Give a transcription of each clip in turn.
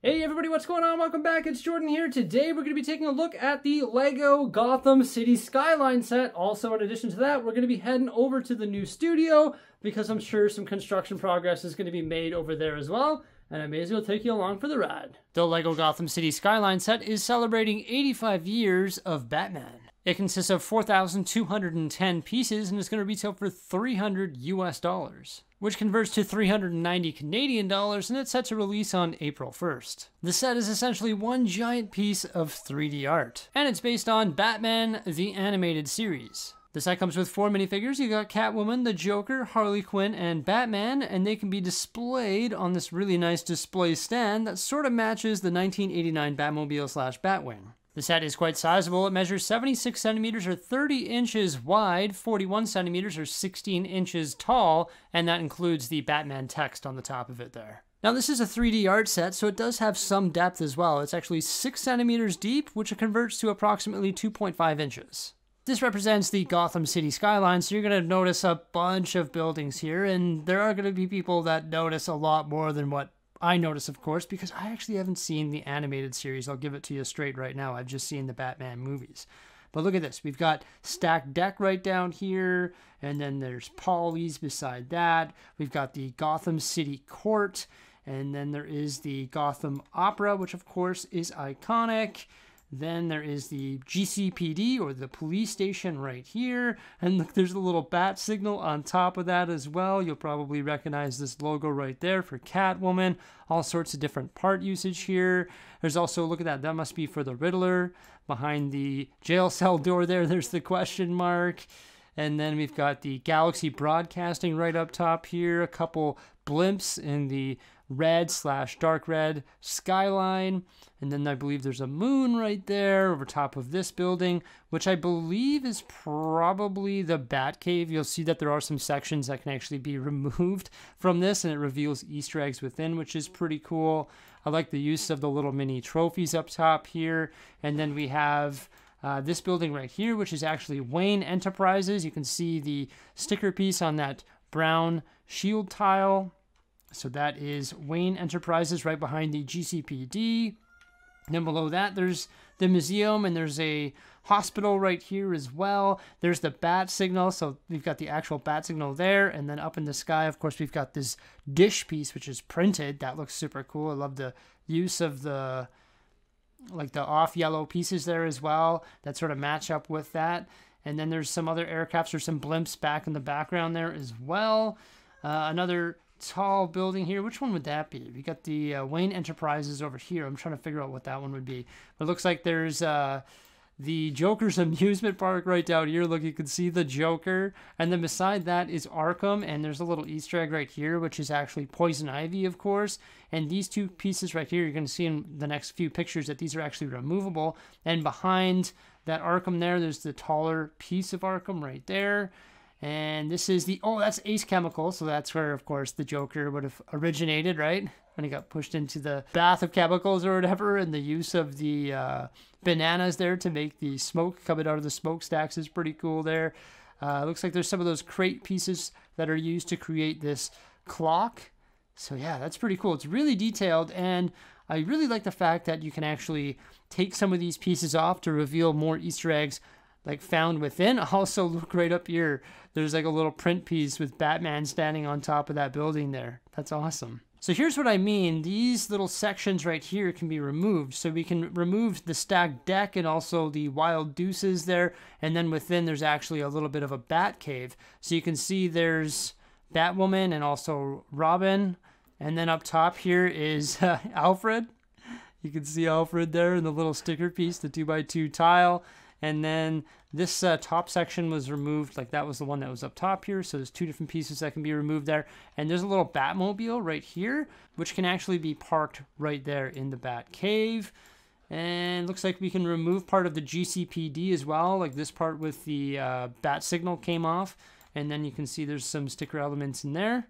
Hey everybody, what's going on? Welcome back, it's Jordan here. Today we're going to be taking a look at the LEGO Gotham City Skyline set. Also, in addition to that, we're going to be heading over to the new studio because I'm sure some construction progress is going to be made over there as well. And I may as well take you along for the ride. The LEGO Gotham City Skyline set is celebrating 85 years of Batman. It consists of 4,210 pieces and is going to retail for $300 US, which converts to 390 Canadian dollars, and it's set to release on April 1st. The set is essentially one giant piece of 3D art, and it's based on Batman the Animated Series. The set comes with 4 minifigures. You got Catwoman, the Joker, Harley Quinn, and Batman, and they can be displayed on this really nice display stand that sort of matches the 1989 Batmobile / Batwing. The set is quite sizable. It measures 76 centimeters or 30 inches wide, 41 centimeters or 16 inches tall, and that includes the Batman text on the top of it there. Now this is a 3D art set, so it does have some depth as well. It's actually 6 centimeters deep, which converts to approximately 2.5 inches. This represents the Gotham City skyline, so you're going to notice a bunch of buildings here, and there are going to be people that notice a lot more than what I notice, of course, because I actually haven't seen the animated series. I'll give it to you straight right now. I've just seen the Batman movies. But look at this. We've got stacked deck right down here, and then there's Polly's beside that. We've got the Gotham City Court, and then there is the Gotham Opera, which of course is iconic. Then there is the GCPD, or the police station, right here. And look, there's a little bat signal on top of that as well. You'll probably recognize this logo right there for Catwoman. All sorts of different part usage here. There's also, look at that, that must be for the Riddler. Behind the jail cell door there, there's the question mark. And then we've got the Galaxy Broadcasting right up top here. A couple blimps in the red / dark red skyline, and then I believe there's a moon right there over top of this building, which I believe is probably the Batcave. You'll see that there are some sections that can actually be removed from this, and it reveals Easter eggs within, which is pretty cool. I like the use of the little mini trophies up top here, and then we have this building right here, which is actually Wayne Enterprises. You can see the sticker piece on that brown shield tile. So that is Wayne Enterprises right behind the GCPD. Then below that, there's the museum, and there's a hospital right here as well. There's the bat signal, so we've got the actual bat signal there. And then up in the sky, of course, we've got this dish piece, which is printed. That looks super cool. I love the use of the off yellow pieces there as well that sort of match up with that. And then there's some other aircrafts or some blimps back in the background there as well. Another tall building here. Which one would that be? We got the Wayne Enterprises over here. I'm trying to figure out what that one would be. But it looks like there's the Joker's amusement park right down here. Look, you can see the Joker. And then beside that is Arkham. And there's a little Easter egg right here, which is actually Poison Ivy, of course. And these two pieces right here, you're going to see in the next few pictures that these are actually removable. And behind that Arkham there's the taller piece of Arkham right there. And this is the, oh, that's Ace Chemical. So that's where, of course, the Joker would have originated, right? When he got pushed into the bath of chemicals or whatever. And the use of the bananas there to make the smoke coming out of the smokestacks is pretty cool there. Looks like there's some of those crate pieces that are used to create this clock. So yeah, that's pretty cool. It's really detailed, and I really like the fact that you can actually take some of these pieces off to reveal more Easter eggs like found within. Also, look right up here. There's like a little print piece with Batman standing on top of that building there. That's awesome. So here's what I mean. These little sections right here can be removed. So we can remove the stacked deck and also the wild deuces there. And then within there's actually a little bit of a bat cave. So you can see there's Batwoman and also Robin. And then up top here is Alfred. You can see Alfred there in the little sticker piece, the 2x2 tile. And then this top section was removed, like that was the one that was up top here. So there's 2 different pieces that can be removed there. And there's a little Batmobile right here, which can actually be parked right there in the Bat Cave. And looks like we can remove part of the GCPD as well. Like this part with the bat signal came off. And then you can see there's some sticker elements in there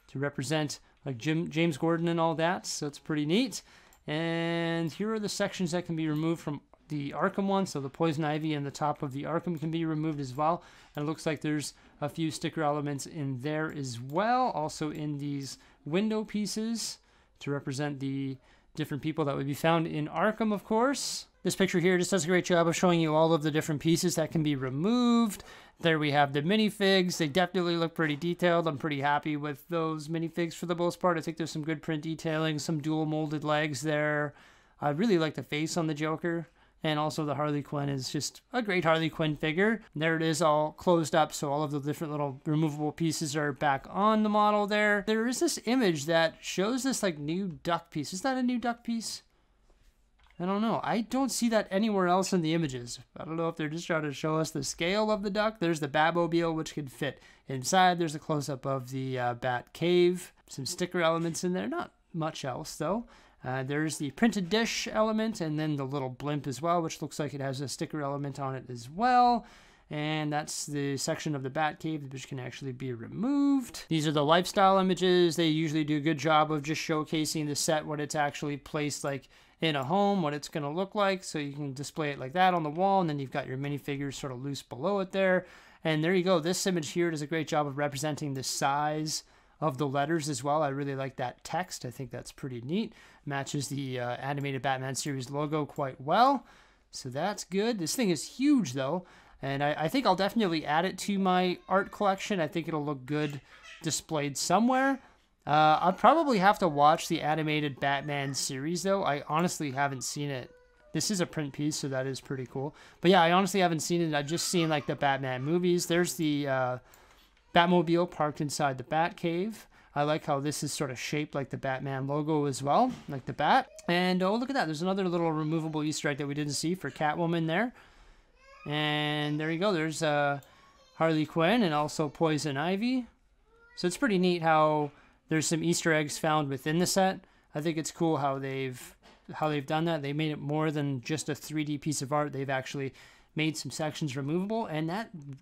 to represent like James Gordon and all that. So it's pretty neat. And here are the sections that can be removed from the Arkham one. So the Poison Ivy and the top of the Arkham can be removed as well. And it looks like there's a few sticker elements in there as well. Also in these window pieces to represent the different people that would be found in Arkham, of course. This picture here just does a great job of showing you all of the different pieces that can be removed. There we have the minifigs. They definitely look pretty detailed. I'm pretty happy with those minifigs for the most part. I think there's some good print detailing, some dual molded legs there. I really like the face on the Joker. And also the Harley Quinn is just a great Harley Quinn figure. There it is, all closed up, so all of the different little removable pieces are back on the model there. There is this image that shows this like new duck piece. Is that a new duck piece? I don't know. I don't see that anywhere else in the images. I don't know if they're just trying to show us the scale of the duck. There's the Batmobile, which can fit inside. There's a close-up of the Bat Cave. Some sticker elements in there. Not much else, though. There's the printed dish element, and then the little blimp as well, which looks like it has a sticker element on it as well. And that's the section of the Bat Cave, which can actually be removed. These are the lifestyle images. They usually do a good job of just showcasing the set, what it's actually placed like in a home, what it's going to look like. So you can display it like that on the wall, and then you've got your minifigures sort of loose below it there. And there you go. This image here does a great job of representing the size of the letters as well. I really like that text. I think that's pretty neat. Matches the animated Batman series logo quite well. So that's good. This thing is huge though. And I think I'll definitely add it to my art collection. I think it'll look good displayed somewhere. I'll probably have to watch the animated Batman series though. I honestly haven't seen it. This is a print piece, so that is pretty cool. But yeah, I honestly haven't seen it. I've just seen like the Batman movies. There's the Batmobile parked inside the Bat Cave. I like how this is sort of shaped like the Batman logo as well, like the bat. And oh, look at that. There's another little removable Easter egg that we didn't see for Catwoman there. And there you go. There's Harley Quinn and also Poison Ivy. So it's pretty neat how there's some Easter eggs found within the set. I think it's cool how they've done that. They made it more than just a 3D piece of art. They've actually made some sections removable, and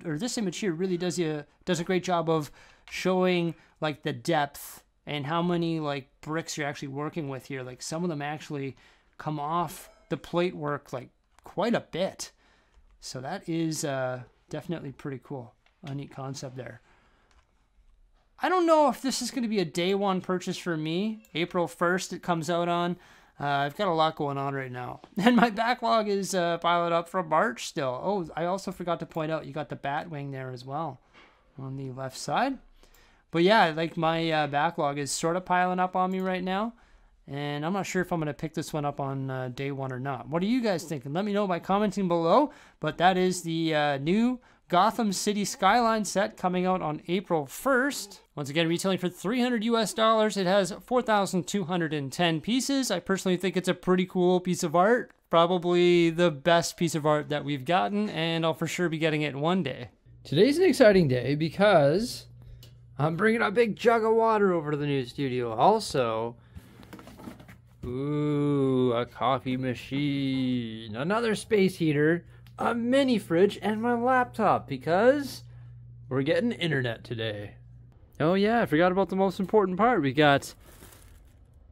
this image here really does a great job of showing like the depth and how many like bricks you're actually working with here. Like some of them actually come off the plate work like quite a bit. So that is definitely pretty cool. A neat concept there. I don't know if this is going to be a day one purchase for me. April 1st it comes out on. I've got a lot going on right now. And my backlog is piled up from March still. Oh, I also forgot to point out you got the Batwing there as well on the left side. But yeah, like my backlog is sort of piling up on me right now. And I'm not sure if I'm going to pick this one up on day one or not. What are you guys thinking? Let me know by commenting below. But that is the new Gotham City Skyline set coming out on April 1st. Once again, retailing for $300 US. It has 4,210 pieces. I personally think it's a pretty cool piece of art. Probably the best piece of art that we've gotten, and I'll for sure be getting it one day. Today's an exciting day because I'm bringing a big jug of water over to the new studio. Also, ooh, a coffee machine, another space heater, a mini fridge, and my laptop because we're getting internet today. Oh yeah, I forgot about the most important part. We got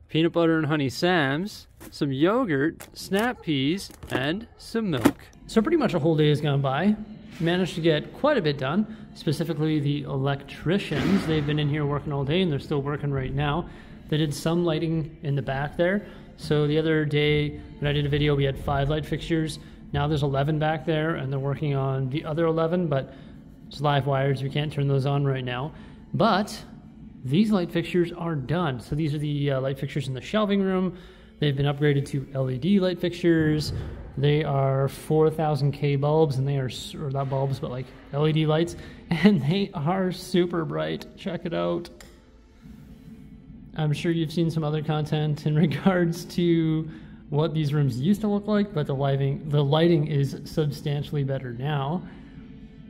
peanut butter and honey Sam's, some yogurt, snap peas, and some milk. So pretty much a whole day has gone by. Managed to get quite a bit done, specifically the electricians. They've been in here working all day and they're still working right now. They did some lighting in the back there. So the other day when I did a video, we had 5 light fixtures. Now there's 11 back there and they're working on the other 11, but it's live wires. We can't turn those on right now. But these light fixtures are done. So these are the light fixtures in the shelving room. They've been upgraded to LED light fixtures. They are 4000K bulbs, and they are, or not bulbs, but like LED lights, and they are super bright. Check it out. I'm sure you've seen some other content in regards to what these rooms used to look like, but the lighting is substantially better now.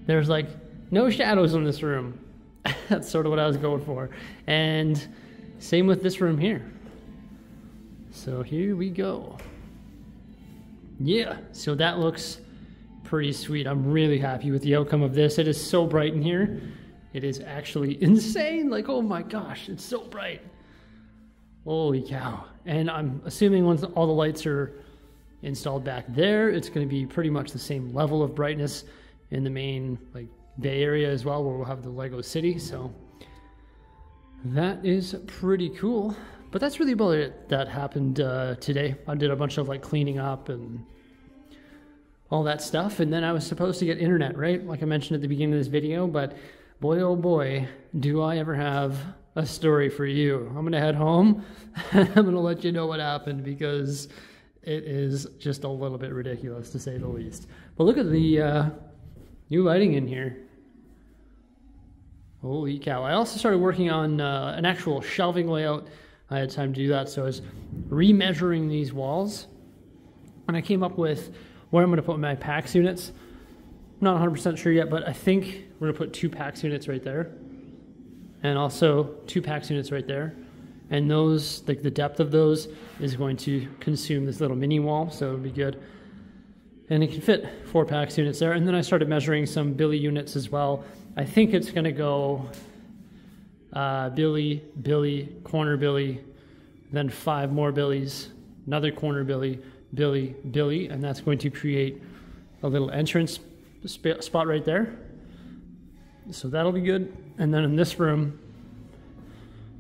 There's like no shadows in this room. That's sort of what I was going for. And same with this room here. So here we go. Yeah, so that looks pretty sweet. I'm really happy with the outcome of this. It is so bright in here. It is actually insane. Like, oh my gosh, it's so bright. Holy cow. And I'm assuming once all the lights are installed back there, it's going to be pretty much the same level of brightness in the main like Bay Area as well, where we'll have the Lego City. So that is pretty cool. But that's really about it that happened today. I did a bunch of like cleaning up and all that stuff, and then I was supposed to get internet, right? Like I mentioned at the beginning of this video, but boy, oh boy, do I ever have a story for you. I'm gonna head home and I'm gonna let you know what happened, because it is just a little bit ridiculous to say the least. But look at the new lighting in here. Holy cow. I also started working on an actual shelving layout. I had time to do that, so I was remeasuring these walls, and I came up with where I'm going to put my PAX units. I'm not 100% sure yet, but I think we're going to put 2 PAX units right there, and also 2 PAX units right there. And those, like the depth of those, is going to consume this little mini wall, so it'll be good. And it can fit 4 PAX units there. And then I started measuring some Billy units as well. I think it's going to go Billy, Billy, corner Billy, then 5 more Billies, another corner Billy, Billy, Billy, and that's going to create a little entrance spot right there. So that'll be good. And then in this room,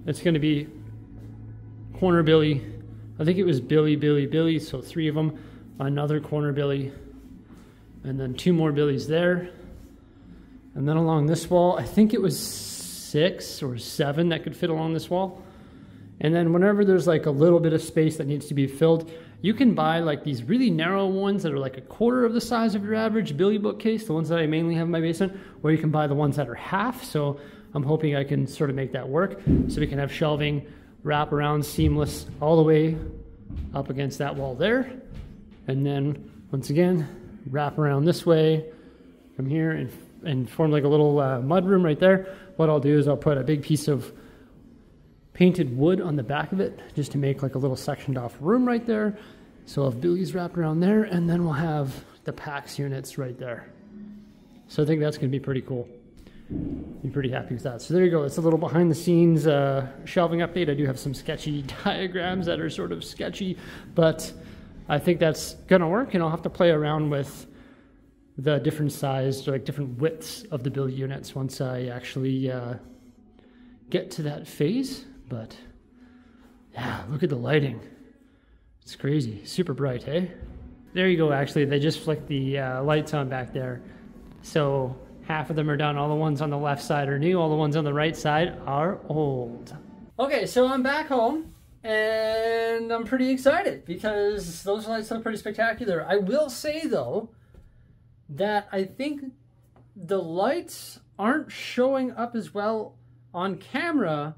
it's going to be corner Billy. I think it was Billy, Billy, Billy, so 3 of them. Another corner Billy, and then 2 more Billies there. And then along this wall, I think it was 6 or 7 that could fit along this wall. And then whenever there's like a little bit of space that needs to be filled, you can buy like these really narrow ones that are like a quarter of the size of your average Billy bookcase, the ones that I mainly have in my basement, or you can buy the ones that are half. So I'm hoping I can sort of make that work, so we can have shelving wrap around seamless all the way up against that wall there. And then once again, wrap around this way from here and form like a little mud room right there. What I'll do is I'll put a big piece of painted wood on the back of it, just to make like a little sectioned off room right there. So I'll have Billy's wrapped around there, and then we'll have the PAX units right there. So I think that's going to be pretty cool. Be pretty happy with that. So there you go. It's a little behind the scenes shelving update. I do have some sketchy diagrams that are sort of sketchy, but I think that's going to work, and I'll have to play around with the different sized, like different widths of the Billy units once I actually get to that phase. But yeah, look at the lighting. It's crazy. Super bright, hey? There you go, actually. They just flicked the lights on back there. So half of them are done. All the ones on the left side are new. All the ones on the right side are old. Okay, so I'm back home, and I'm pretty excited because those lights look pretty spectacular. I will say, though, that I think the lights aren't showing up as well on camera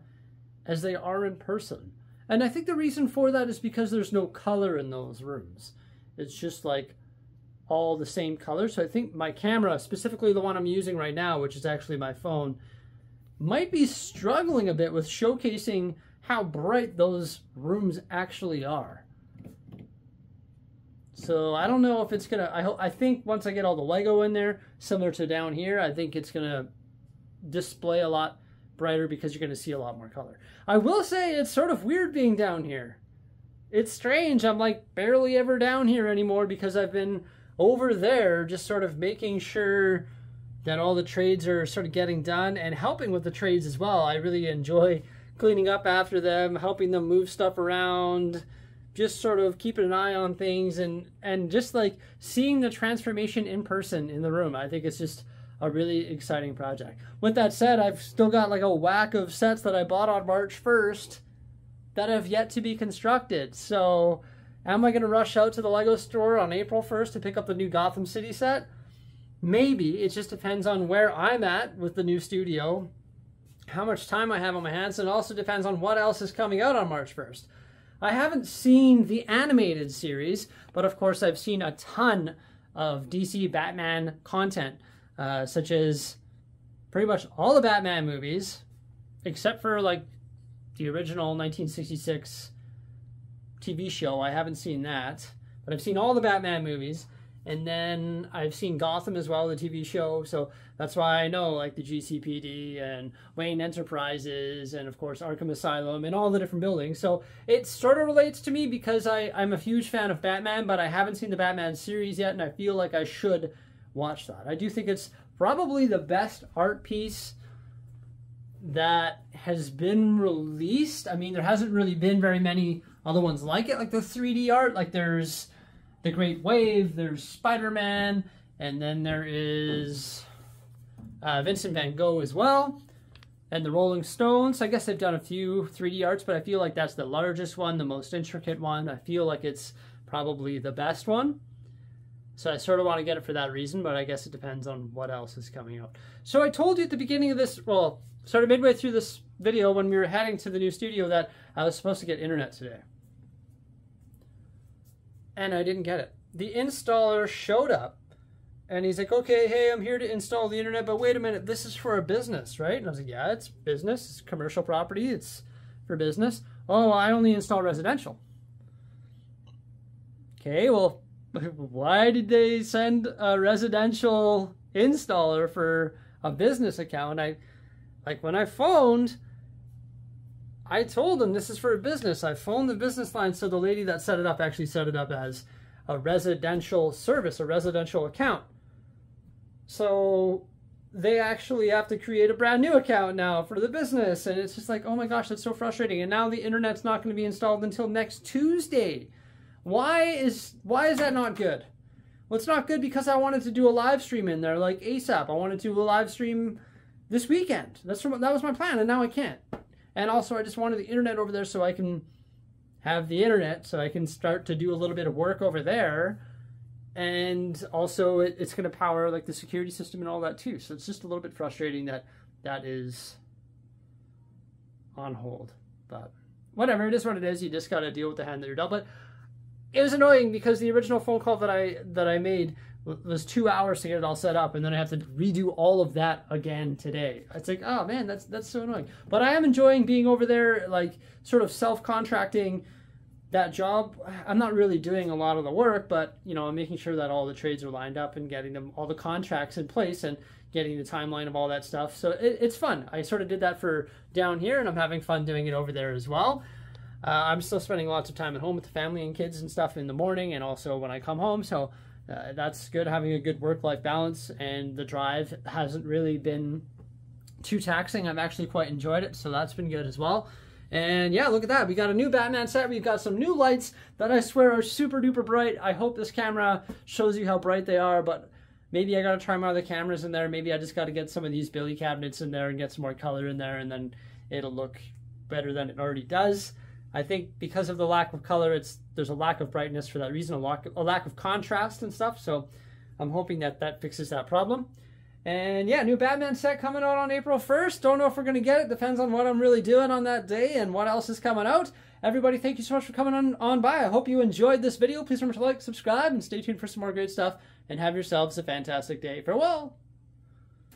as they are in person. And I think the reason for that is because there's no color in those rooms. It's just like all the same color. So I think my camera, specifically the one I'm using right now, which is actually my phone, might be struggling a bit with showcasing how bright those rooms actually are. So I don't know if it's gonna, I think once I get all the Lego in there, similar to down here, I think it's gonna display a lot brighter because you're gonna see a lot more color. I will say it's sort of weird being down here. It's strange. I'm like barely ever down here anymore because I've been over there just sort of making sure that all the trades are sort of getting done and helping with the trades as well. I really enjoy cleaning up after them, helping them move stuff around, just sort of keeping an eye on things and just like seeing the transformation in person in the room. I think it's just a really exciting project. With that said, I've still got like a whack of sets that I bought on March 1st that have yet to be constructed. So am I going to rush out to the Lego store on April 1st to pick up the new Gotham City set? Maybe. It just depends on where I'm at with the new studio, how much time I have on my hands, and it also depends on what else is coming out on March 1st. I haven't seen the animated series, but of course I've seen a ton of DC Batman content, such as pretty much all the Batman movies, except for like the original 1966 TV show. I haven't seen that, but I've seen all the Batman movies. And then I've seen Gotham as well, the TV show. So that's why I know like the GCPD and Wayne Enterprises and of course Arkham Asylum and all the different buildings. So it sort of relates to me because I'm a huge fan of Batman, but I haven't seen the Batman series yet, and I feel like I should watch that. I do think it's probably the best art piece that has been released. I mean, there hasn't really been very many other ones like it, like the 3D art. Like there's The Great Wave, there's Spider-Man, and then there is Vincent van Gogh as well, and the Rolling Stones. I guess they've done a few 3D arts, but I feel like that's the largest one, the most intricate one. I feel like it's probably the best one. So I sort of want to get it for that reason, but I guess it depends on what else is coming out. So I told you at the beginning of this, well, sort of midway through this video when we were heading to the new studio, that I was supposed to get internet today. And I didn't get it. The installer showed up and he's like, okay, hey, I'm here to install the internet, but wait a minute, this is for a business, right? And I was like, yeah, it's business, it's commercial property, it's for business. Oh, I only install residential. Okay, well, why did they send a residential installer for a business account? When I phoned, I told them this is for a business. I phoned the business line, so the lady that set it up actually set it up as a residential service, a residential account. So they actually have to create a brand new account now for the business, and it's just like, oh my gosh, that's so frustrating. And now the internet's not going to be installed until next Tuesday. Why is that not good? Well, it's not good because I wanted to do a live stream in there like ASAP. I wanted to do a live stream this weekend. That was my plan, and now I can't. And also, I just wanted the internet over there so I can have the internet, so I can start to do a little bit of work over there. And also, it's going to power like the security system and all that too. So it's just a little bit frustrating that that is on hold. But whatever, it is what it is. You just got to deal with the hand that you're dealt. But it was annoying because the original phone call that I made was 2 hours to get it all set up, and then I have to redo all of that again today. It's like, oh man, that's so annoying. But I am enjoying being over there, like sort of self-contracting that job. I'm not really doing a lot of the work, but you know, I'm making sure that all the trades are lined up and getting them all the contracts in place and getting the timeline of all that stuff. So it's fun. I sort of did that for down here, and I'm having fun doing it over there as well. I'm still spending lots of time at home with the family and kids and stuff in the morning, and also when I come home. So that's good, having a good work-life balance, and the drive hasn't really been too taxing. I've actually quite enjoyed it, so that's been good as well. And yeah, look at that. We got a new Batman set. We've got some new lights that I swear are super duper bright. I hope this camera shows you how bright they are, but maybe I got to try my other cameras in there. Maybe I just got to get some of these Billy cabinets in there and get some more color in there, and then it'll look better than it already does. I think because of the lack of color, there's a lack of brightness for that reason, a lack of contrast and stuff. So I'm hoping that fixes that problem. And yeah, new Batman set coming out on April 1st. Don't know if we're going to get it. Depends on what I'm really doing on that day and what else is coming out. Everybody, thank you so much for coming on by. I hope you enjoyed this video. Please remember to like, subscribe, and stay tuned for some more great stuff. And have yourselves a fantastic day. Farewell.